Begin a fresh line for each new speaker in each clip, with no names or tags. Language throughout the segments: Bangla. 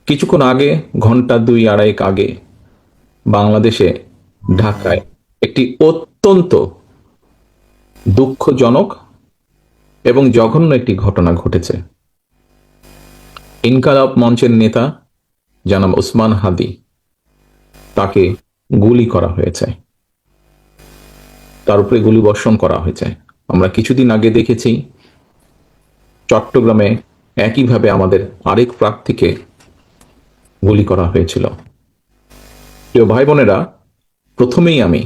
কিছুক্ষণ আগে, ঘন্টা দুই আড়াইক আগে বাংলাদেশে ঢাকায় একটি অত্যন্ত দুঃখজনক এবং জঘন্য একটি ঘটনা ঘটেছে। ইনকালাব মঞ্চের নেতা জনাব ওসমান হাদি, তাকে গুলি করা হয়েছে, তার উপরে গুলিবর্ষণ করা হয়েছে। আমরা কিছুদিন আগে দেখেছি চট্টগ্রামে একইভাবে আমাদের আরেক প্রার্থীকে গুলি করা হয়েছিল। প্রিয় ভাই বোনেরা, প্রথমেই আমি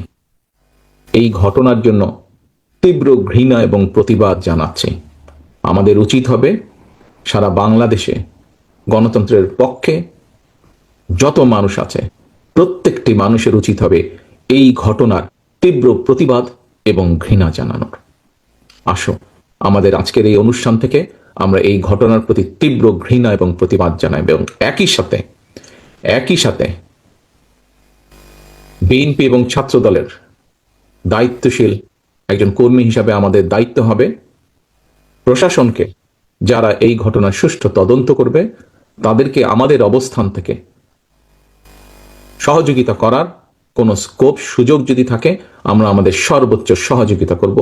এই ঘটনার জন্য তীব্র ঘৃণা এবং প্রতিবাদ জানাচ্ছি। আমাদের উচিত হবে সারা বাংলাদেশে গণতন্ত্রের পক্ষে যত মানুষ আছে প্রত্যেকটি মানুষের উচিত হবে এই ঘটনার তীব্র প্রতিবাদ এবং ঘৃণা জানানোর। আসো, আমাদের আজকের এই অনুষ্ঠান থেকে আমরা এই ঘটনার প্রতি তীব্র ঘৃণা এবং প্রতিবাদ জানাই এবং একই সাথে বিএনপি এবং ছাত্র দলের দায়িত্বশীল একজন কর্মী হিসাবে আমাদের দায়িত্ব হবে প্রশাসনকে, যারা এই ঘটনার সুষ্ঠু তদন্ত করবে, তাদেরকে আমাদের অবস্থান থেকে সহযোগিতা করার কোন স্কোপ সুযোগ যদি থাকে, আমরা আমাদের সর্বোচ্চ সহযোগিতা করব,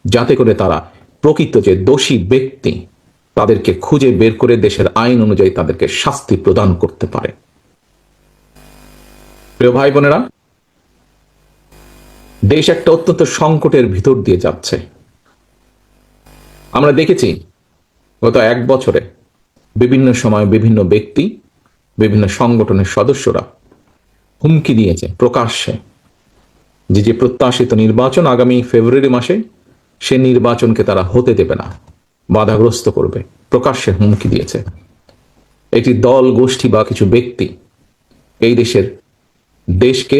যাতে করে তারা প্রকৃত যে দোষী ব্যক্তি তাদেরকে খুঁজে বের করে দেশের আইন অনুযায়ী তাদেরকে শাস্তি প্রদান করতে পারে। প্রিয় ভাই বোনেরা, দেশ একটা অত্যন্ত সংকটের ভিতর দিয়ে যাচ্ছে। আমরা দেখেছি গত এক বছরে বিভিন্ন সময় বিভিন্ন ব্যক্তি, বিভিন্ন সংগঠনের সদস্যরা হুমকি দিয়েছে প্রকাশ্যে যে প্রত্যাশিত নির্বাচন আগামী ফেব্রুয়ারি মাসে, সে নির্বাচনকে তারা হতে দেবে না, বাধাগ্রস্ত করবে, প্রকাশ্যে হুমকি দিয়েছে। একটি দল, গোষ্ঠী বা কিছু ব্যক্তি এই দেশকে,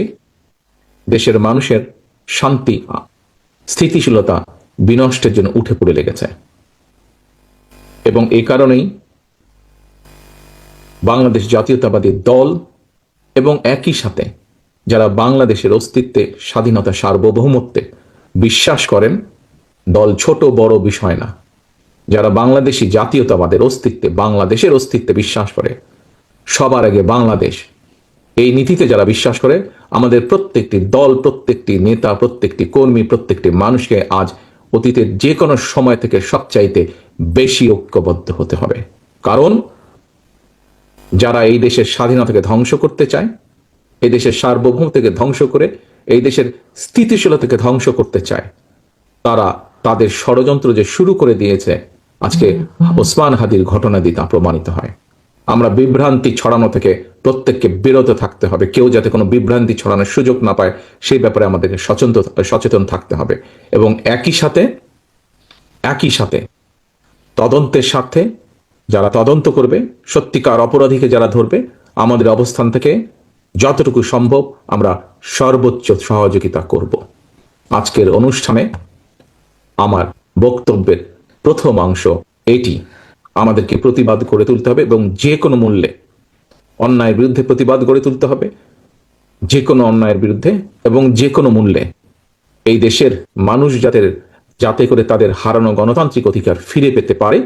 দেশের মানুষের শান্তি, স্থিতিশীলতা বিনষ্টের জন্য উঠে পড়ে লেগেছে। এবং এই কারণেই বাংলাদেশ জাতীয়তাবাদী দল এবং একই সাথে যারা বাংলাদেশের অস্তিত্বে, স্বাধীনতা, সার্বভৌমত্বে বিশ্বাস করেন, দল ছোট বড় বিষয় না, যারা বাংলাদেশি জাতীয়তাবাদের অস্তিত্বে, বাংলাদেশের অস্তিত্বে বিশ্বাস করে, সবার আগে বাংলাদেশ, এই নীতিতে যারা বিশ্বাস করে, আমাদের প্রত্যেকটি দল, প্রত্যেকটি নেতা, প্রত্যেকটি কর্মী, প্রত্যেকটি মানুষকে আজ অতীতের যে কোনো সময় থেকে সবচাইতে বেশি ঐক্যবদ্ধ হতে হবে। কারণ যারা এই দেশের স্বাধীনতাকে ধ্বংস করতে চায়, এই দেশের সার্বভৌমত্বকে ধ্বংস করে এই দেশের স্থিতিশীলতাকে ধ্বংস করতে চায়, তারা তাদের ষড়যন্ত্র যে শুরু করে দিয়েছে, আজকে ওসমান হাদির ঘটনা দিয়ে তা প্রমাণিত হয়। আমরা বিভ্রান্তি ছড়ানো থেকে প্রত্যেককে বিরত থাকতে হবে। কেউ যাতে কোনো বিভ্রান্তি ছড়ানোর সুযোগ না পায়, সেই ব্যাপারে আমাদেরকে সচেতন থাকতে হবে। এবং একই সাথে তদন্তের স্বার্থে যারা তদন্ত করবে, সত্যিকার অপরাধীকে যারা ধরবে, আমাদের অবস্থান থেকে যতটুকু সম্ভব আমরা সর্বোচ্চ সহযোগিতা করব। আজকের অনুষ্ঠানে আমার বক্তব্যের প্রথম অংশ এটি, আমাদেরকে প্রতিবাদ করে তুলতে হবে এবং যে কোনো মূল্যে অন্যায়ের বিরুদ্ধে প্রতিবাদ গড়ে তুলতে হবে, যে কোনো অন্যায়ের বিরুদ্ধে এবং যে কোনো মূল্যে এই দেশের মানুষ যাতে করে তাদের হারানো গণতান্ত্রিক অধিকার ফিরে পেতে পারে,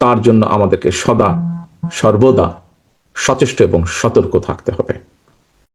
তার জন্য আমাদেরকে সর্বদা সচেষ্ট এবং সতর্ক থাকতে হবে।